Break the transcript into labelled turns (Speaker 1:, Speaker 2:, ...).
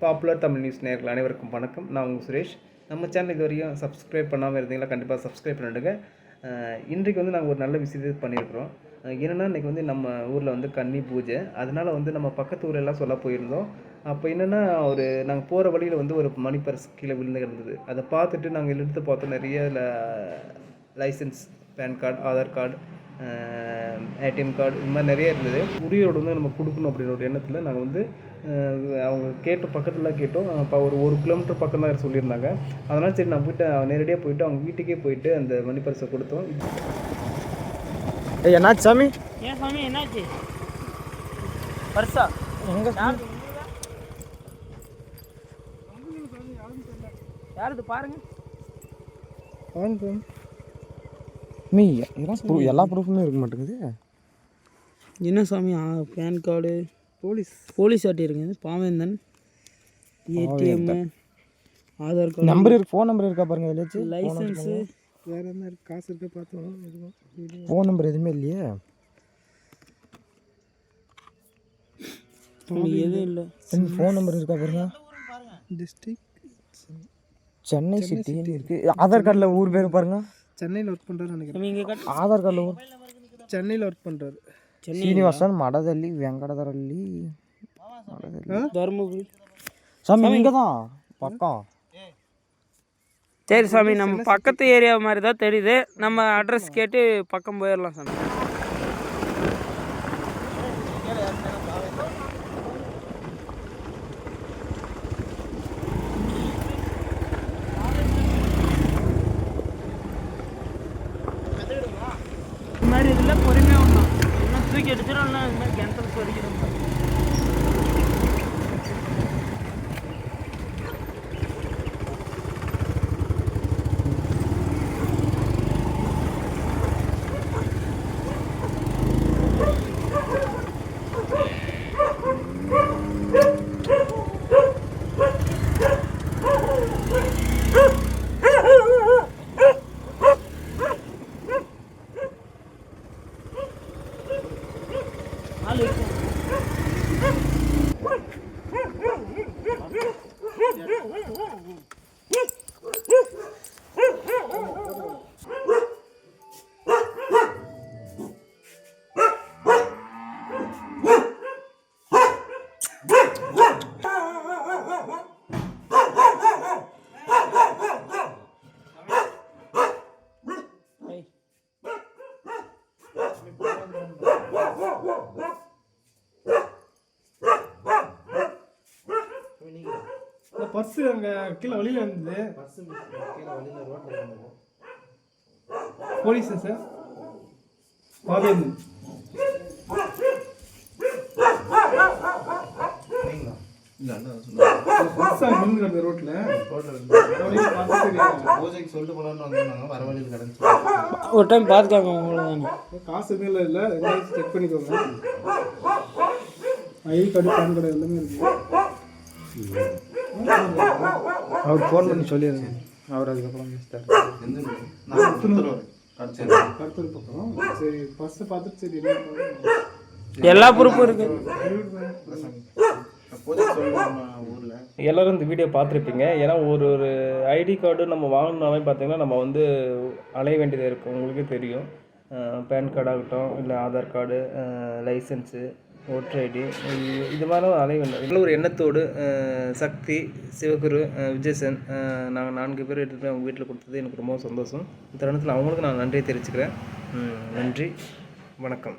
Speaker 1: Popular Tamil news நேயர்கள் அனைவருக்கும் வணக்கம். நான் உங்கள் சுரேஷ். நம்ம சேனல் இது வரையும் சப்ஸ்கிரைப் பண்ணாமல் இருந்தீங்களா, கண்டிப்பாக சப்ஸ்கிரைப் பண்ணிவிடுங்க. இன்றைக்கு நாங்கள் ஒரு நல்ல விஷயத்தை பண்ணியிருக்கிறோம். என்னென்னா, இன்றைக்கி நம்ம ஊரில் கன்னி பூஜை. அதனால் நம்ம பக்கத்து ஊரெல்லாம் சொல்ல போயிருந்தோம். அப்போ என்னென்னா, நாங்கள் போகிற வழியில் ஒரு மணி பர்ஸ் கீழே விழுந்து கிடந்தது. அதை பார்த்துட்டு நாங்கள் எடுத்து பார்த்தோம். நிறைய licence, pan card, Aadhaar card, ATM card, இது மாதிரி நிறைய இருந்தது. உரியோடு நம்ம கொடுக்கணும் அப்படின்ற ஒரு எண்ணத்தில் நாங்கள் அவங்க கேட்டோம், பக்கத்தில் கேட்டோம். இப்போ ஒரு கிலோமீட்டர் பக்கம் தான் சொல்லியிருந்தாங்க. அதனால் சரி, நான் போய்ட்டு நேரடியாக போயிட்டு அவங்க வீட்டுக்கே போயிட்டு அந்த மணி பரிசை கொடுத்தோம்.
Speaker 2: என்னாச்சு சாமி?
Speaker 3: ஏன் சாமி என்னாச்சு? பர்ஸா எங்க யாருது பாருங்க.
Speaker 2: எல்லா ப்ரூஃபுமே இருக்க மாட்டேங்குது.
Speaker 3: என்ன சாமி? பேன் கார்டு, போலீஸ் அட்டை இருக்குது, Pavendhan, ATM, Aadhaar card,
Speaker 2: number இருக்கு, ஃபோன் நம்பர் இருக்கா பாருங்க. ஏதாச்சும்
Speaker 3: லைசன்ஸு,
Speaker 1: வேற என்ன இருக்கு? காசு இருக்க பார்த்தோம்.
Speaker 2: ஃபோன் நம்பர் எதுவுமே இல்லையே.
Speaker 3: எதுவும் இல்லை.
Speaker 2: ஃபோன் நம்பர் இருக்கா பாருங்க.
Speaker 1: டிஸ்ட்ரிக்ட்
Speaker 2: சென்னை சிட்டி இருக்கு. ஆதார் கார்டில் ஊர் பேர் பாருங்க.
Speaker 1: சென்னையில் ஒர்க் பண்ணுறாரு நினைக்கிறேன்.
Speaker 2: ஆதார் கார்டில் ஊர்
Speaker 1: சென்னையில் ஒர்க் பண்ணுறாரு.
Speaker 2: சீனிவாசன், மடதள்ளி, வெங்கடதரள்ளி,
Speaker 3: தருமபுரி.
Speaker 2: சாமி இங்கே தான் பக்கம்.
Speaker 3: சரி சாமி, நம்ம பக்கத்து ஏரியா மாதிரி தான் தெரியுது. நம்ம அட்ரஸ் கேட்டு பக்கம் போயிடலாம் சாமி. இது மாதிரி இதில் பொறுமையாக ஒன்றும் இன்னும் தூக்கி எடுத்துடும். இல்லை இது மாதிரி கேன்சல்ஸ் வரைக்கும்
Speaker 1: பர்ஸு அங்கே கீழே வழியில் இருந்தது. போலீஸா சார்? பாவேந்தன் ரோட்டில்
Speaker 4: பூஜைக்கு சொல்லிட்டு போலான்னு வந்தாங்க. வர வழியில் கிடந்துச்சு.
Speaker 3: ஒரு டைம் பார்த்துக்காங்க. உங்களுக்கு
Speaker 1: காசு எதுவும் இல்லை, செக் பண்ணிக்கோங்க. ஐடி கார்டு, பேன் கார்டு எல்லாமே இருக்குது. அவர் ஃபோன் பண்ணி சொல்லிடுங்க. அவர் அதுக்கப்புறம் கருத்தூர் பக்கம். சரி, பஸ்ஸை பார்த்துட்டு சரி
Speaker 3: எல்லா ப்ரூஃபும் இருக்கு.
Speaker 1: எல்லோரும் இந்த வீடியோ பார்த்துருப்பீங்க. ஏன்னா ஒரு ஐடி கார்டு நம்ம வாங்கினாலே பார்த்தீங்கன்னா நம்ம அலைய வேண்டியதாக இருக்கும். உங்களுக்கே தெரியும். பேன் கார்டு ஆகட்டும், இல்லை Aadhaar card, licence, voter ID, இது மாதிரிலாம் அலைய வேண்டும். இதில் ஒரு எண்ணத்தோடு சக்தி, சிவகுரு, விஜயசன், நாங்கள் 4 பேர் எடுத்துகிட்டு அவங்க வீட்டில் கொடுத்தது எனக்கு ரொம்ப சந்தோஷம். இந்த தருணத்தில் அவங்களுக்கு நான் நன்றியை தெரிவிச்சுக்கிறேன். நன்றி, வணக்கம்.